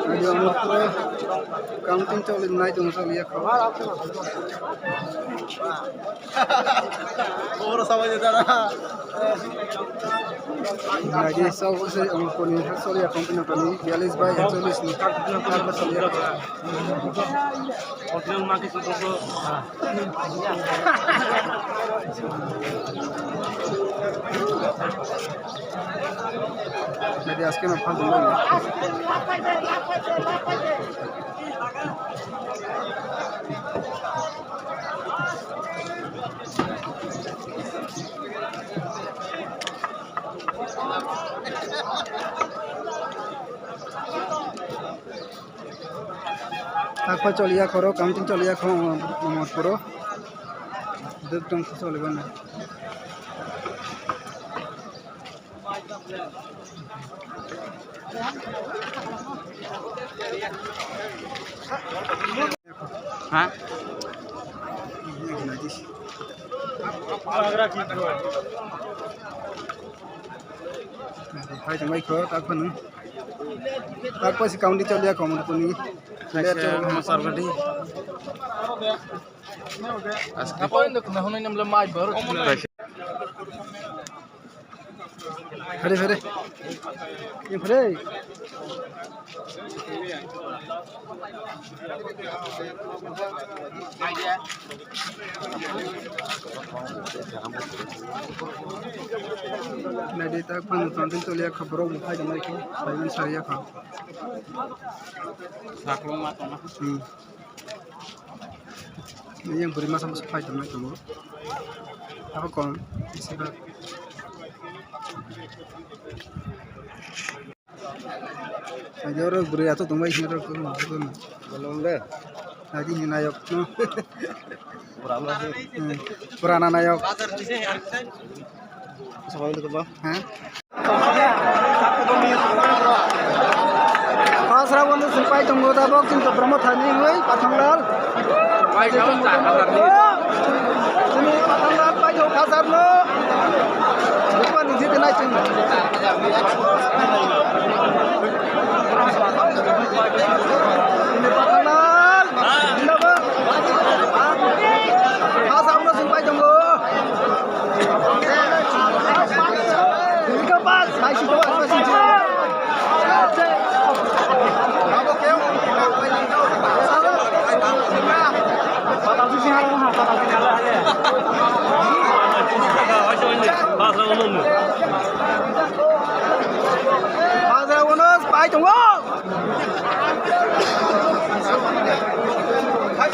Ayo amur kaunting coli naik dong soalnya kau. Orang sama je cara. Lagi sau se amur koni soalnya kaunting apa ni? 42 by 41 ni. Apa soalnya? Orang makin tu. Jadi askena phal dulu. Apa colia koro, kaunting colia koro, nomor koro. Dek dong soalnya. Hah? Hai jangan ikut tak pernah. Tak pasti kaunti colia kamu tu ni. Lihat coba masar tadi. Apa yang nak nak ni belum mai baru. Hadi hadi. Ini hadi. Nadi tak pun kantin tu lihat khabarong mukai jamai ke, bayan saya kah. Saklong matang. Ini yang beri masa masuk jamai tu. Apa kon? Sebab aja orang beri atau tumbai sini orang tu macam tu. Belum deh. Lagi ni nayok tu. Purana nayok. Sekolah itu apa? Hah? Pasrah untuk sampai tunggu tabok cinta promo thani huai Pathanglal. Pai jauh tak pasar ni. Sini Pathanglal pai jauh pasar lo. Bukan di situ nak cing. Ini Pathanglal. Tidak apa? Pasar lo sampai tunggu. Pas, masih kuat, masih kuat. Kamu kau? Patah sini halang, patah sini halang aja. Pasal umum. Pasal umum, pai tunggu. Hai,